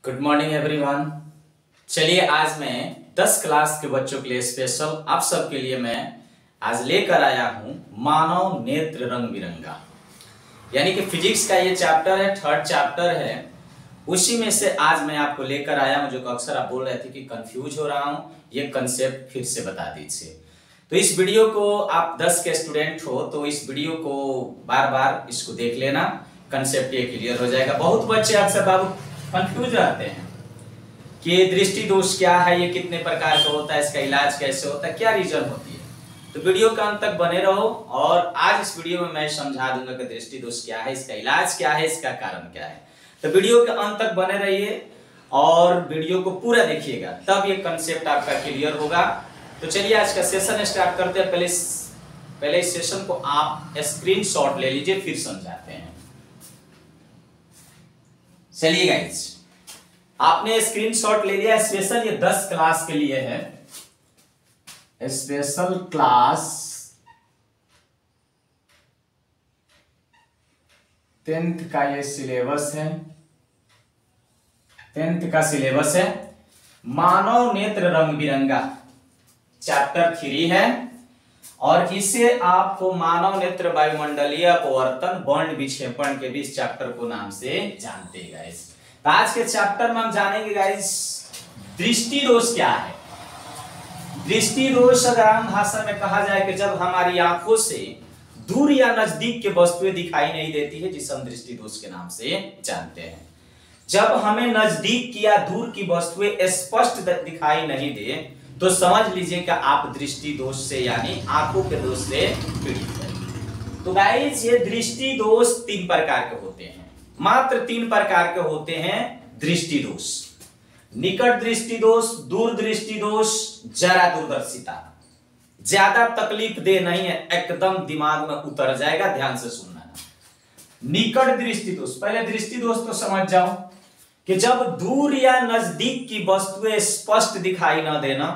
Good morning everyone. चलिए आज मैं 10 क्लास के बच्चों के लिए स्पेशल आप सबके लिए मैं आज लेकर आया हूं मानव नेत्र रंग बिरंगा, यानी कि फिजिक्स का ये चैप्टर है, थर्ड चैप्टर है। उसी में से आज मैं आपको लेकर आया हूं, जो अक्सर आप बोल रहे थे कि कंफ्यूज हो रहा हूं, ये कंसेप्ट फिर से बता दीजिए। तो इस वीडियो को आप 10 के स्टूडेंट हो तो इस वीडियो को बार बार इसको देख लेना, कंसेप्ट ये क्लियर हो जाएगा। बहुत बच्चे अक्सर बाबू कंफ्यूज रहते हैं कि दृष्टि दोष क्या है, ये कितने प्रकार का होता है, इसका इलाज कैसे होता है, क्या रीजन होती है। तो वीडियो के अंत तक बने रहो और आज इस वीडियो में मैं समझा दूंगा कि दृष्टि दोष क्या है, इसका इलाज क्या है, इसका कारण क्या है। तो वीडियो के अंत तक बने रहिए और वीडियो को पूरा देखिएगा, तब ये कंसेप्ट आपका क्लियर होगा। तो चलिए आज का सेशन स्टार्ट करते हैं। पहले इस सेशन को आप स्क्रीनशॉट ले लीजिए, फिर समझाते हैं। चलिए गाइस, आपने स्क्रीनशॉट ले लिया। स्पेशल ये 10 क्लास के लिए है, स्पेशल क्लास 10th का ये सिलेबस है, 10th का सिलेबस है। मानव नेत्र रंग बिरंगा चैप्टर 3 है और इसे आपको मानव नेत्र वायुमंडलीय अपवर्तन वर्ण विक्षेपण के भी इस चैप्टर को नाम से जानते हैं गाइस। तो आज के चैप्टर में हम जानेंगे गाइस दृष्टि दोष क्या है। दृष्टि दोष अगर आम भाषा में कहा जाए कि जब हमारी आंखों से दूर या नजदीक के वस्तुएं दिखाई नहीं देती है, जिसे हम दृष्टि दोष के नाम से जानते हैं। जब हमें नजदीक या दूर की वस्तुएं स्पष्ट दिखाई नहीं दे तो समझ लीजिए कि आप दृष्टि दोष से यानी आंखों के दोष से पीड़ित हैं। तो गाइस ये दृष्टि दोष 3 प्रकार के होते हैं, मात्र 3 प्रकार के होते हैं दृष्टि दोष। निकट दृष्टि दोष, दूर दृष्टि दोष, जरा दूरदर्शिता। ज्यादा तकलीफ दे नहीं है, एकदम दिमाग में उतर जाएगा, ध्यान से सुनना। निकट दृष्टि दोष, पहले दृष्टि दोष तो समझ जाओ कि जब दूर या नजदीक की वस्तुएं स्पष्ट दिखाई न देना।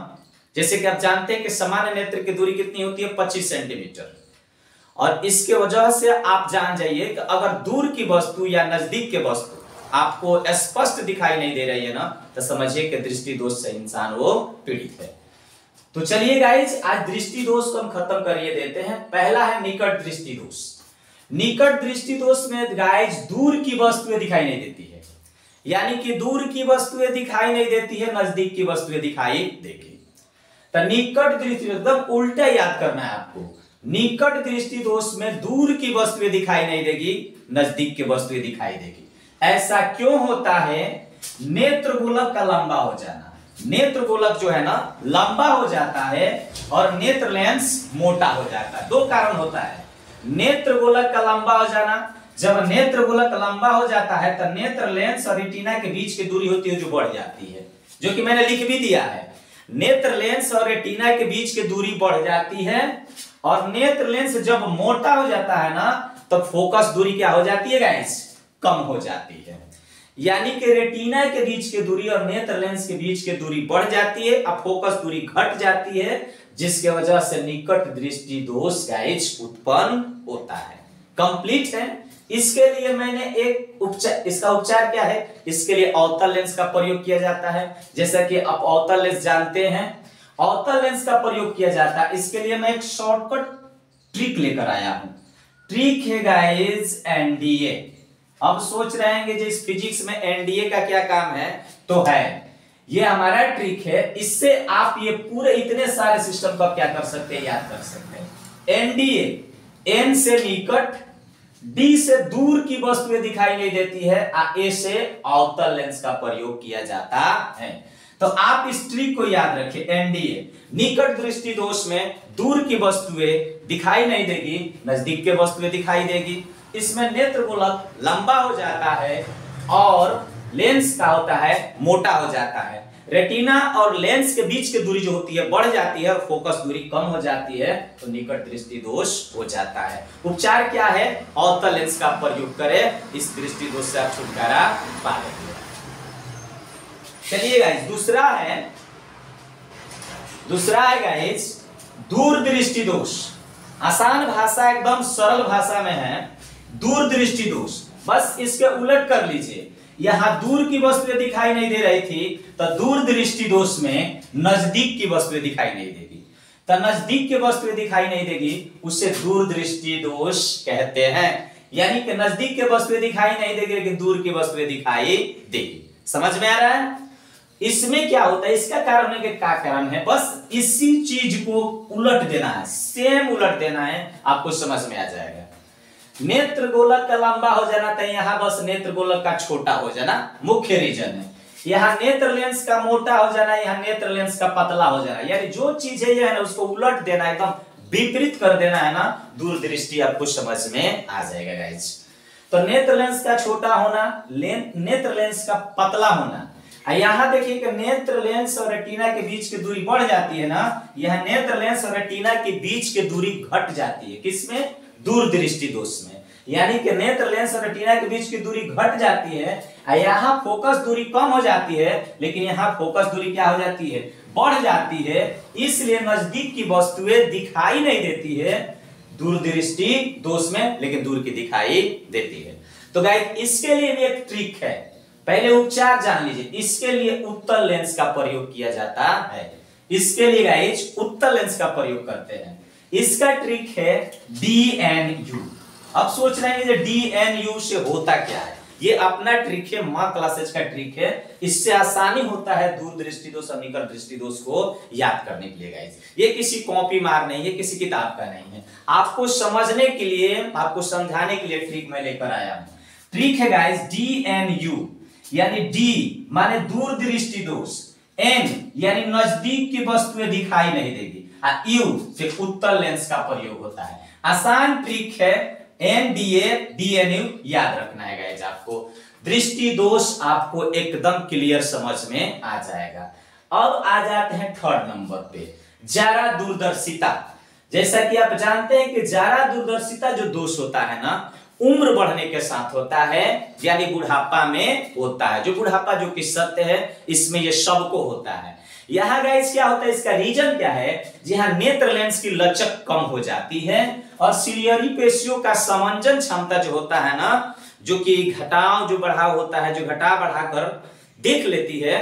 जैसे कि आप जानते हैं कि सामान्य नेत्र की दूरी कितनी होती है, 25 सेंटीमीटर। और इसके वजह से आप जान जाइए कि अगर दूर की वस्तु या नजदीक के वस्तु आपको स्पष्ट दिखाई नहीं दे रही है ना, तो समझिए कि दृष्टि दोष से इंसान वो पीड़ित है। तो चलिए गाइस, आज दृष्टि दोष को हम खत्म करिए देते हैं। पहला है निकट दृष्टि दोष। निकट दृष्टि दोष में गाइस दूर की वस्तुएं दिखाई नहीं देती है, यानी कि दूर की वस्तुएं दिखाई नहीं देती है, नजदीक की वस्तुएं दिखाई देगी। तो निकट दृष्टि एकदम उल्टा याद करना है आपको। निकट दृष्टि दोष में दूर की वस्तुएं दिखाई नहीं देगी, नजदीक की वस्तुएं दिखाई देगी। ऐसा क्यों होता है? नेत्र गोलक का लंबा हो जाना। नेत्र गोलक जो है ना लंबा हो जाता है और नेत्र लेंस मोटा हो जाता है। 2 कारण होता है नेत्र गोलक का लंबा हो जाना। जब नेत्र गोलक लंबा हो जाता है तो नेत्र लेंस और रेटिना के बीच की दूरी होती है जो बढ़ जाती है, जो कि मैंने लिख भी दिया है। नेत्र लेंस और रेटिना के बीच की दूरी बढ़ जाती है और नेत्र लेंस जब मोटा हो जाता है ना तो फोकस दूरी क्या हो जाती है गाइस? कम हो जाती है। यानी कि रेटिना के बीच की दूरी और नेत्र लेंस के बीच की दूरी बढ़ जाती है, अब फोकस दूरी घट जाती है, जिसके वजह से निकट दृष्टि दोष गाइस उत्पन्न होता है। कंप्लीट है। इसके लिए मैंने एक उपचार, इसका उपचार क्या है? इसके लिए अवतल लेंस का प्रयोग किया जाता है। जैसा कि आप अवतल लेंस जानते हैं, अवतल लेंस का प्रयोग किया जाता है। इसके लिए मैं एक शॉर्टकट ट्रिक लेकर आया हूं। ट्रिक है गाइस एनडीए। अब सोच रहे हैं कि जिस फिजिक्स में एनडीए का क्या काम है, तो है ये हमारा ट्रिक है। इससे आप ये पूरे इतने सारे सिस्टम को क्या कर सकते हैं, याद कर सकते हैं। एनडीए, एन से निकट, डी से दूर की वस्तुएं दिखाई नहीं देती है, ए से अवतल लेंस का प्रयोग किया जाता है। तो आप इस ट्रिक को याद रखें। एनडीए, निकट दृष्टि दोष में दूर की वस्तुएं दिखाई नहीं देगी, नजदीक के वस्तुएं दिखाई देगी। इसमें नेत्र गोलक लंबा हो जाता है और लेंस का होता है मोटा हो जाता है। रेटिना और लेंस के बीच की दूरी जो होती है बढ़ जाती है, फोकस दूरी कम हो जाती है, तो निकट दृष्टि दोष हो जाता है। उपचार क्या है? अवतल लेंस का प्रयोग करें, इस दृष्टि दोष से आप छुटकारा पा लेंगे। चलिए गाइस, दूसरा है गाइस दूर दृष्टि दोष। आसान भाषा, एकदम सरल भाषा में है दूर दृष्टि दोष। बस इसके उलट कर लीजिए यहाँ दूर की वस्तुएं दिखाई नहीं दे रही थी, तो दूर दृष्टि दोष में नजदीक की वस्तुएं दिखाई नहीं देगी। तो नजदीक की वस्तुएं दिखाई नहीं देगी, उसे दूर दृष्टि दोष कहते हैं। यानी कि नजदीक की वस्तुएं दिखाई नहीं देगी लेकिन दूर की वस्तुएं दिखाई देगी। समझ में आ रहा है? इसमें क्या होता है, इसका कारण है कि क्या कारण है, बस इसी चीज को उलट देना है, सेम उलट देना है, आपको समझ में आ जाएगा। नेत्र गोलक का लंबा हो जाना था, यहाँ बस नेत्र गोलक का छोटा हो जाना मुख्य रीजन है। यहाँ नेत्र लेंस का मोटा हो जाना, यहाँ नेत्र लेंस का पतला हो जाना, यानी जो चीज है ना उसको उलट देना, एकदम विपरीत कर देना है ना, दूरदृष्टि आपको समझ में आ जाएगा गाइस। तो नेत्र लेंस का छोटा होना, नेत्र लेंस का पतला होना। यहाँ देखिए कि नेत्र लेंस और रेटिना के बीच की दूरी बढ़ जाती है ना, यह नेत्र लेंस और रेटिना के बीच की दूरी घट जाती है। किसमें? दूरदृष्टि दोष में। यानी कि नेत्र लेंस और रेटिना के बीच की दूरी घट जाती है, यहाँ फोकस दूरी कम हो जाती है, लेकिन यहाँ फोकस दूरी क्या हो जाती है? बढ़ जाती है। इसलिए नजदीक की वस्तुएं दिखाई नहीं देती है दूरदृष्टि दोष में, लेकिन दूर की दिखाई देती है। तो गाइस इसके लिए भी एक ट्रिक है, पहले उपचार जान लीजिए। इसके लिए उत्तल लेंस का प्रयोग किया जाता है। इसके लिए गाइस उत्तल लेंस का प्रयोग करते हैं। इसका ट्रिक है DNU। अब सोच रहे हैं DNU से होता क्या है, ये अपना ट्रिक है, मां क्लासेज का ट्रिक है। इससे आसानी होता है दूर दृष्टि दोष और निकट दृष्टि दोष को याद करने के लिए गाइस। ये किसी कॉपी मार नहीं है, किसी किताब का नहीं है, आपको समझने के लिए, आपको समझाने के लिए ट्रिक मैं लेकर आया हूं। ट्रिक है गाइस DNU, यानी D माने दूर दृष्टि दोष, N यानी नजदीक की वस्तुएं दिखाई नहीं देगी, U से उत्तल लेंस का प्रयोग होता है। आसान ट्रिक है, NDA DNU याद रखना है गाइस आपको। दृष्टि दोष आपको एकदम क्लियर समझ में आ जाएगा। अब आ जाते हैं थर्ड नंबर पे, जारा दूरदर्शिता। जैसा कि आप जानते हैं कि जारा दूरदर्शिता जो दोष होता है ना, उम्र बढ़ने के साथ होता है, यानी बुढ़ापा में होता है। जो बुढ़ापा जो कि सत्य है, इसमें ये सबको होता है। यहाँ गाइस क्या होता है, इसका रीजन क्या है? जहाँ नेत्र लेंस की लचक कम हो जाती है और सिलियरी पेशियों का समंजन क्षमता जो होता है ना, जो कि घटाव जो बढ़ाव होता है, जो घटा बढ़ाकर देख लेती है,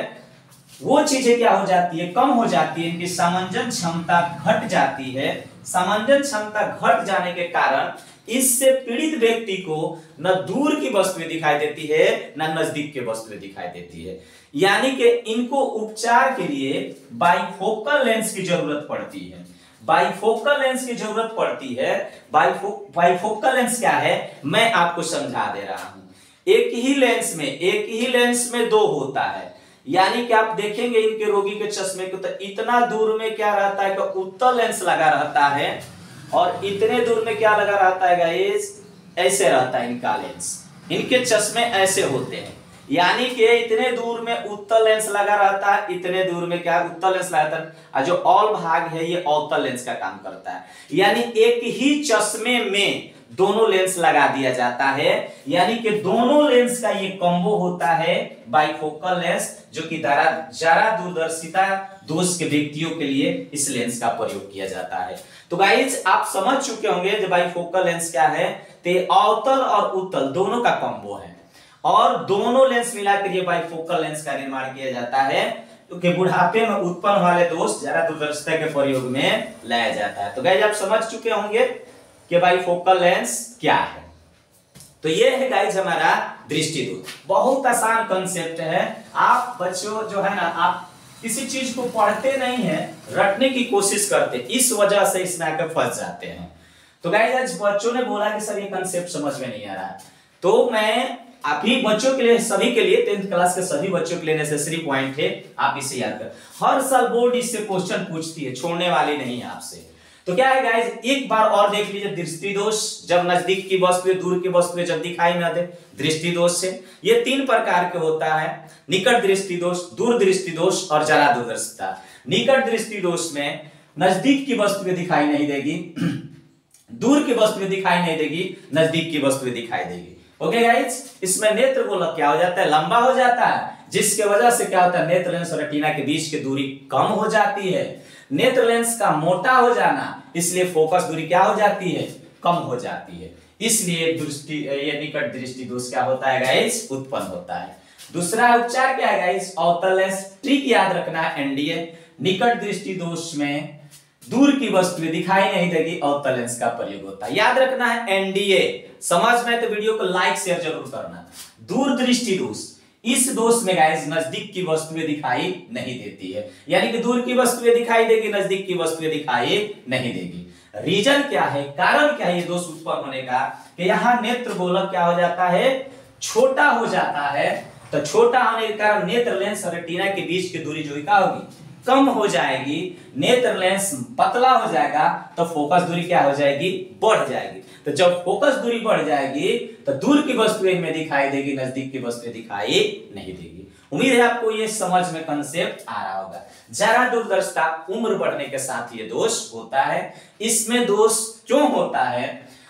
वो चीजें क्या हो जाती है? कम हो जाती है। इनकी समंजन क्षमता घट जाती है। समंजन क्षमता घट जाने के कारण इससे पीड़ित व्यक्ति को न दूर की वस्तुएं दिखाई देती है, न नजदीक की वस्तुएं दिखाई देती है। यानी कि इनको उपचार के लिए बाइफोकल लेंस की जरूरत पड़ती है। बाइफोकल लेंस की जरूरत पड़ती है। बाइफोकल लेंस क्या है, मैं आपको समझा दे रहा हूं। एक ही लेंस में दो होता है। यानी कि आप देखेंगे इनके रोगी के चश्मे को, तो इतना दूर में क्या रहता है कि उत्तल लेंस लगा रहता है, और इतने दूर में क्या लगा रहता है गाइस? ऐसे रहता है इनका लेंस। इनके चश्मे ऐसे होते हैं, यानी कि इतने दूर में उत्तल लेंस लगा रहता है, इतने दूर में क्या उत्तल लेंस लगाता है, और जो ऑल भाग है ये अवतल लेंस का काम करता है। यानी एक ही चश्मे में दोनों लेंस लगा दिया जाता है, यानी कि दोनों लेंस का ये कॉम्बो होता है बाइफोकल लेंस, जो कि जारा दूरदर्शिता दोष के व्यक्तियों के लिए इस लेंस का प्रयोग किया जाता है। तो गाइस आप समझ चुके होंगे जो बाइफोकल लेंस क्या है, तो अवतल और उत्तल दोनों का कॉम्बो है, और दोनों लेंस मिलाकर ये बाइफोकल लेंस का निर्माण किया जाता है, क्योंकि बुढ़ापे में उत्पन्न वाले दोष जारा दूरदर्शिता के प्रयोग में लाया जाता है। तो गाइस आप समझ चुके होंगे कि बाइफोकल लेंस क्या है। तो ये है गाइस हमारा दृष्टि दोष। बहुत आसान कंसेप्ट है। आप बच्चों जो है ना, आप किसी चीज को पढ़ते नहीं है, रटने की कोशिश करते, इस वजह से इसमें आकर फंस जाते हैं। तो गाइस आज बच्चों ने बोला कि सर ये कंसेप्ट समझ में नहीं आ रहा है, तो मैं अभी बच्चों के लिए, सभी के लिए, 10th क्लास के सभी बच्चों के लिए नेसेसरी पॉइंट है, आप इसे याद कर। हर साल बोर्ड इससे क्वेश्चन पूछती है, छोड़ने वाली नहीं है आपसे। तो क्या है गाइस, एक बार और देख लीजिए, दृष्टि दोष जब नजदीक की वस्तुएं दूर की वस्तुएं जब दिखाई न दे, दृष्टि दोष से ये 3 प्रकार के होता है, निकट दृष्टि दोष, दूर दृष्टि दोष और जारा दूरदर्शिता। निकट दृष्टि दोष में नजदीक की वस्तुएं दिखाई नहीं देगी, दूर की वस्तुएं दिखाई नहीं देगी, नजदीक की वस्तुएं दिखाई देगी। ओके गाइस, इसमें नेत्र गोलक क्या हो जाता है? लंबा हो जाता है, जिसके वजह से क्या होता है? नेत्र लेंस और रेटिना के बीच की दूरी कम हो जाती है। नेत्र लेंस का मोटा हो जाना, इसलिए फोकस दूरी क्या हो जाती है? कम हो जाती है। इसलिए दृष्टि, ये निकट दृष्टि दोष क्या होता है गाइस? उत्पन्न होता है। दूसरा उपचार क्या है गाइस, अवतल लेंस। ट्रिक याद रखना है एनडीए, निकट दृष्टि दोष में दूर की वस्तुएं दिखाई नहीं देगी, अवतल लेंस का प्रयोग होता है। याद रखना है एनडीए। समझ में तो वीडियो को लाइक शेयर जरूर करना। दूर दृष्टि दोष, इस दोष में गाइस नजदीक की वस्तुएं दिखाई नहीं देती है, यानी कि दूर की वस्तुएं दिखाई देगी, नजदीक की वस्तुएं दिखाई नहीं देगी। रीजन क्या है, कारण क्या है ये दोष उत्पन्न होने का, कि यहाँ नेत्र गोलक क्या हो जाता है, छोटा हो जाता है। तो छोटा होने के कारण नेत्र लेंस और रेटिना के बीच की दूरी जो क्या होगी, कम हो जाएगी। नेत्र लेंस पतला हो जाएगा तो फोकस दूरी क्या हो जाएगी, बढ़ जाएगी। तो जब फोकस दूरी बढ़ जाएगी तो दूर की वस्तुएं में दिखाई देगी, नजदीक की वस्तुएं दिखाई नहीं देगी। उम्मीद है आपको ये समझ में कंसेप्ट आ रहा होगा। जरा दूरदर्शिता उम्र बढ़ने के साथ ये दोष होता है। इसमें दोष क्यों होता है,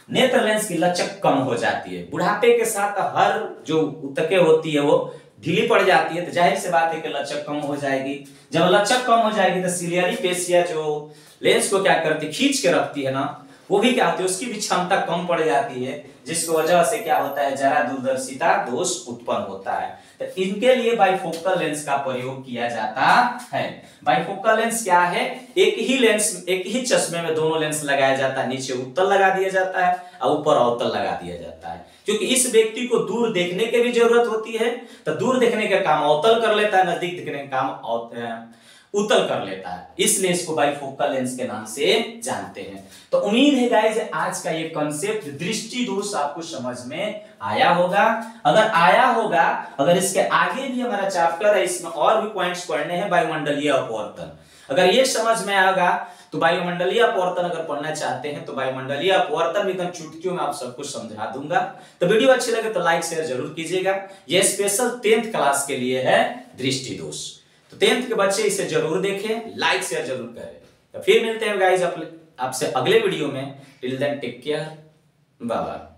नेत्र लेंस की लचक कम हो जाती है। बुढ़ापे के साथ हर जो ऊतकें होती है वो ढीली पड़ जाती है, तो जाहिर सी बात है कि लचक कम हो जाएगी। जब लचक कम हो जाएगी तो सिलियरी पेशियां जो लेंस को क्या करती, खींच के रखती है ना, वो भी क्या होती है, उसकी भी क्षमता कम पड़ जाती है, जिसकी वजह से क्या होता है, जरा दूरदर्शिता दोष उत्पन्न होता है। तो इनके लिए बाइफोकल लेंस का प्रयोग किया जाता है। बाइफोकल लेंस क्या है, एक ही लेंस, एक ही चश्मे में दोनों लेंस लगाया जाता है। नीचे उत्तल लगा दिया जाता है और ऊपर अवतल लगा दिया जाता है, क्योंकि इस व्यक्ति को दूर देखने की भी जरूरत होती है। तो दूर देखने का काम अवतल कर लेता है, नजदीक देखने का काम उत्तल कर लेता है, इसलिए इसको बाइफोकल लेंस के नाम से जानते हैं। तो उम्मीद है गाइस आज का ये कॉन्सेप्ट दृष्टि दोष आपको समझ में आया होगा। अगर आया होगा, अगर इसके आगे भी हमारा चैप्टर है, इसमें और भी पॉइंट्स पढ़ने हैं, वायुमंडलीय अपवर्तन, अगर ये समझ में आएगा तो वायुमंडलीय अपवर्तन अगर पढ़ना चाहते हैं तो वायुमंडलीय अपवर्तन एकदम चुटकियों में आप सब कुछ समझा दूंगा। तो वीडियो अच्छी लगे तो लाइक शेयर जरूर कीजिएगा। ये स्पेशल 10th क्लास के लिए है दृष्टि दोष, तो 10th के बच्चे इसे जरूर देखें, लाइक शेयर जरूर करें। तो फिर मिलते हैं गाइस आपसे अगले वीडियो में। Till then take care, bye bye.